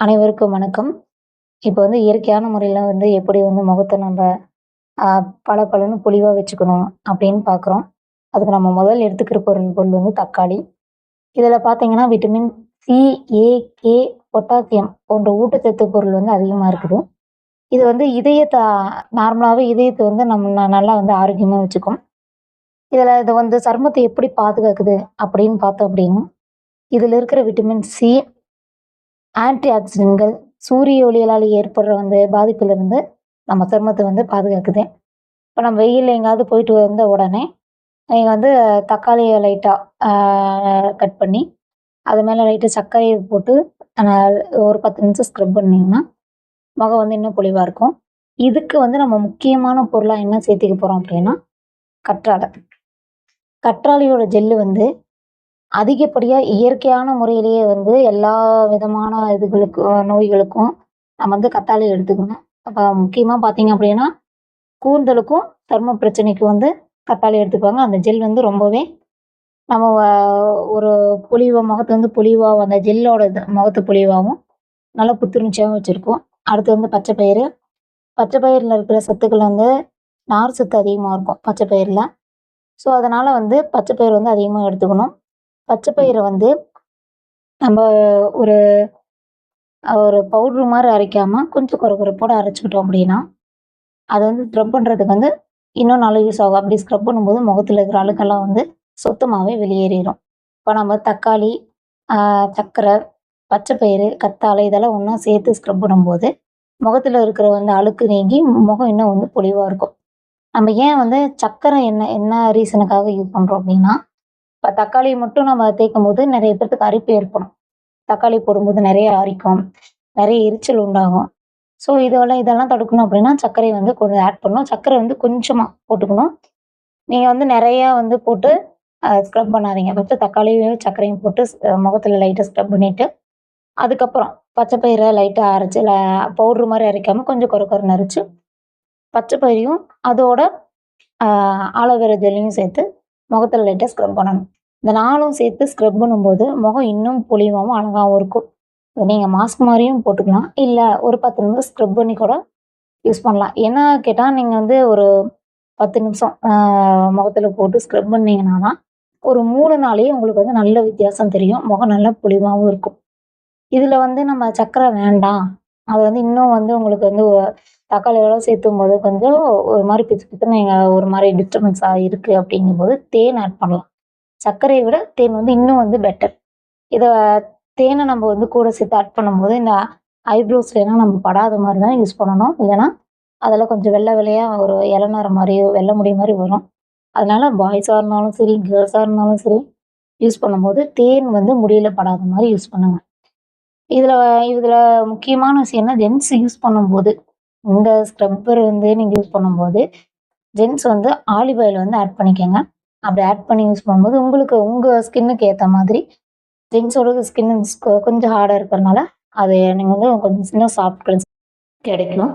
அனைவருக்கும் வணக்கம். இப்போ வந்து இயற்கையான முறையில வந்து எப்படி வந்து முகத்த நம்ப அ பளபளன்னு பொலிவா வச்சுக்கணும் அப்படின்னு பார்க்குறோம். அதுக்கு நம்ம முதல் எடுத்துக்கிற பொருள் வந்து தக்காளி. இதில பார்த்தீங்கன்னா, விட்டமின் சி, ஏ, கே, பொட்டாசியம் போன்ற ஊட்டச்சத்து பொருள் வந்து அதிகமா இருக்குது. இது வந்து இதயத்த நார்மலாவே இதயத்த வந்து நம்ம நல்லா வந்து ஆரோக்கியமா வச்சுக்கும். இது வந்து சருமத்த எப்படி பாதுகாக்குது அப்படின்னு பார்த்தோம் அப்படின்னா, இதில இருக்கிற விட்டமின் சி ஆன்டி ஆக்சிடென்ட்கள் சூரிய ஒளியால ஏற்படுற வந்து பாதிப்பிலிருந்து நம்ம சருமத்த வந்து பாதுகாக்குது. இப்ப நம்ம வெயில்ல எங்கேயாவது போயிட்டு வந்த உடனே, நீங்க வந்து தக்காளிய லைட்டா ஆ கட் பண்ணி, அது மேல லைட்டா சர்க்கரைய போட்டு அ ஒரு 10 நிமிஷம் ஸ்க்ரப் பண்ணீங்கன்னா, முகம் வந்து இன்னும் பொலிவா இருக்கும். இதுக்கு வந்து நம்ம முக்கியமான பொருளா என்ன சேர்த்துக்க போறோம் அப்படின்னா, கற்றாழை. கற்றாழையோட ஜெல்லு வந்து அதிகப்படியா இயற்கையான முறையிலேயே வந்து எல்லா விதமான நோய்களுக்கும் நம்ம வந்து கத்தாழை எடுத்துக்கணும். அப்ப முக்கியமா பார்த்தீங்க அப்படின்னா, கூந்தலுக்கும், சரும பிரச்சனைக்கும் வந்து கத்தாழை எடுத்துக்குவாங்க. அந்த ஜெல் வந்து ரொம்பவே நம்ம ஒரு முகத்த வந்து பொலிவாவும் அந்த ஜெல்லோட முகத்த பொலிவாவும், நல்லா புத்துணர்ச்சியாவும் வச்சிருக்கும். அடுத்து வந்து பச்சை பயிறு. பச்சை பயிர்ல இருக்கிற சத்துக்கள் வந்து நார் சத்து அதிகமா இருக்கும் பச்சை பயிர்ல. ஸோ, அதனால வந்து பச்சை பயிறு வந்து அதிகமா எடுத்துக்கணும். பச்சை பயிர வந்து நம்ம ஒரு ஒரு பவுடர் மாரி அரைக்காம, கொஞ்சம் கொரகொரப்போட அரைச்சுக்கிட்டோம் அப்படின்னா, அது வந்து ஸ்க்ரப் பண்றதுக்கு வந்து இன்னும் நல்லா யூஸ் ஆகும். அப்படி ஸ்க்ரப் பண்ணும்போது முகத்துல இருக்கிற அழுக்கெல்லாம் வந்து சுத்தமாவே வெளியேறிரும். இப்ப நம்ம தக்காளி, சர்க்கரை, பச்சை பயிறு, கத்தாழை இதெல்லாம் ஒண்ணா சேர்த்து ஸ்க்ரப் பண்ணும்போது, முகத்துல இருக்கிற வந்து அழுக்கு நீங்கி முகம் இன்னும் வந்து பொலிவா இருக்கும். நம்ம ஏன் வந்து சர்க்கரை என்ன என்ன ரீசனுக்காக யூஸ் பண்றோம் அப்படின்னா, இப்ப தக்காளி மட்டும் நம்ம தேய்க்கும்போது நெறைய பேத்துக்கு அரிப்பு ஏற்படும். தக்காளி போடும்போது நெறைய அரிக்கும். நெறைய எரிச்சல் உண்டாகும். ஸோ இதெல்லாம் தடுக்கணும் அப்படின்னா, சர்க்கரை வந்து கொஞ்சம் ஆட் பண்ணணும். சர்க்கரை வந்து கொஞ்சமா போட்டுக்கணும். நீங்க வந்து நெறையா வந்து போட்டு ஸ்க்ரப் பண்ணாதீங்க. ஃபர்ஸ்ட்டு தக்காளியும், சர்க்கரையும் போட்டு முகத்துல லைட்டா ஸ்க்ரப் பண்ணிட்டு, அதுக்கப்புறம் பச்சை பயிர லைட்டா அரைச்சு பவுடர் மாரி அரைக்காம கொஞ்சம் கொர கொரன்னு அரைச்சு, பச்சை பயிரையும் அதோட அ ஆலோவேரா ஜெல்லையும் சேர்த்து முகத்துல லைட்டா ஸ்க்ரப் பண்ணணும். இந்த 4ம் சேர்த்து ஸ்க்ரப் பண்ணும்போது, முகம் இன்னும் பொலிவாவும், அழகாவும் இருக்கும். நீங்க மாஸ்க் மாரியும் போட்டுக்கலாம். இல்ல ஒரு 10 நிமிஷம் ஸ்க்ரப் பண்ணி கூட யூஸ் பண்ணலாம். என்ன கேட்டா, நீங்க வந்து ஒரு 10 நிமிஷம் முகத்துல போட்டு ஸ்க்ரப் பண்ணீங்கன்னா தான், ஒரு 3 நாளே உங்களுக்கு வந்து நல்ல வித்தியாசம் தெரியும். முகம் நல்லா பொலிவாவும் இருக்கும். இதுல வந்து நம்ம சர்க்கரை வேண்டாம். அது வந்து இன்னும் வந்து உங்களுக்கு வந்து தக்காளியோட சேர்த்தும்போது கொஞ்சம் ஒரு மாரி பிச்சு பிச்சுன்னு ஒரு மாரி டிஸ்டர்பன்ஸா இருக்கு அப்படிங்கும்போது, தேன் ஆட் பண்ணலாம். சர்க்கரைய விட தேன் வந்து இன்னும் வந்து பெட்டர். இத தேன நம்ம வந்து கூட சேர்த்து ஆட் பண்ணும்போது, இந்த ஐப்ரோஸ்லலாம் நம்ம படாத மாரி தான் யூஸ் பண்ணணும். இல்லன்னா, அதில கொஞ்சம் வெள்ள வெள்ளையா ஒரு இளநர மாரியோ, வெள்ள முடி மாரி வரும். அதனால பாய்ஸா இருந்தாலும் சரி, கேர்ள்ஸா இருந்தாலும் சரி, யூஸ் பண்ணும்போது தேன் வந்து முடியில படாத மாரி யூஸ் பண்ணுங்க. இதில இதில முக்கியமான விஷயம்னா, ஜென்ட்ஸ் யூஸ் பண்ணும்போது, இந்த ஸ்க்ரப்பர் வந்து நீங்க யூஸ் பண்ணும்போது, ஜென்ட்ஸ் வந்து ஆலிவ் ஆயில் வந்து ஆட் பண்ணிக்கங்க. அப்படி ஆட் பண்ணி யூஸ் பண்ணும்போது, உங்களுக்கு உங்க ஸ்கின்னுக்கு ஏத்த மாதிரி ஜென்ஸோட ஸ்கின் கொஞ்சம் ஹார்டா இருக்கிறனால, அது நீங்க வந்து கொஞ்சம் இன்னும் சாஃப்ட் கிடைக்கும்.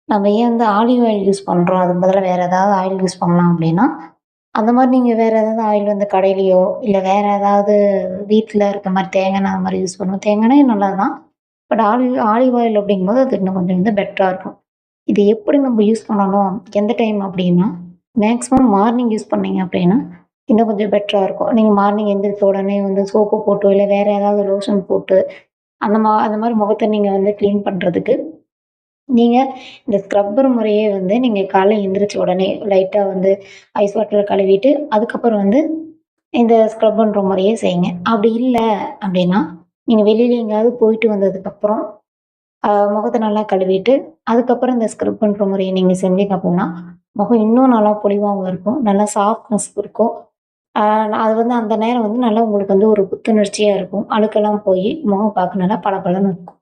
நம்ம ஏன் வந்து ஆலிவ் ஆயில் யூஸ் பண்றோம்? அதுக்கு பதிலா வேற ஏதாவது ஆயில் யூஸ் பண்ணலாம் அப்படின்னா, அந்த மாரி நீங்க வேற ஏதாவது ஆயில் வந்து கடையிலயோ, இல்ல வேற ஏதாவது வீட்ல இருக்க மாரி தேங்காய் எண்ணெய் அந்த மாரி யூஸ் பண்ணுவோம். தேங்காய் எண்ணெயும் நல்லது தான். பட் ஆலிவ் ஆலிவ் ஆயில் அப்படிங்கும்போது அது இன்னும் கொஞ்சம் வந்து பெட்டரா இருக்கும். இது எப்படி நம்ம யூஸ் பண்ணணும்? எந்த டைம் அப்படின்னா, மேக்ஸிமம் மார்னிங் யூஸ் பண்ணீங்க அப்படின்னா, இன்னும் கொஞ்சம் பெட்டரா இருக்கும். நீங்க மார்னிங் எந்திரிச்ச உடனே வந்து சோப்பு போட்டோ, இல்ல வேற ஏதாவது லோஷன் போட்டு, அந்த மாரி முகத்த நீங்க வந்து கிளீன் பண்றதுக்கு, நீங்க இந்த ஸ்க்ரப்பர் முறையே வந்து நீங்க காலைல எந்திரிச்ச உடனே லைட்டா வந்து ஐஸ் வாட்டர்ல கழுவிட்டு, அதுக்கப்புறம் வந்து இந்த ஸ்க்ரப் பண்ற முறையே செய்யுங்க. அப்படி இல்ல அப்படின்னா, நீங்க வெளியில எங்கேயாவது போயிட்டு வந்ததுக்கப்புறம் முகத்த நல்லா கழுவிட்டு, அதுக்கப்புறம் இந்த ஸ்க்ரப் பண்ற முறைய நீங்க செஞ்சீங்க அப்டின்னா, முகம் இன்னும் நல்லா பொலிவாவும் இருக்கும். நல்லா சாஃப்ட்னஸ் இருக்கும். ஆ அது வந்து அந்த நேரம் வந்து நல்லா உங்களுக்கு வந்து ஒரு புத்துணர்ச்சியா இருக்கும். அழுக்கெல்லாம் போயி, முகம் பார்க்க நல்லா பளபளன்னு இருக்கும்.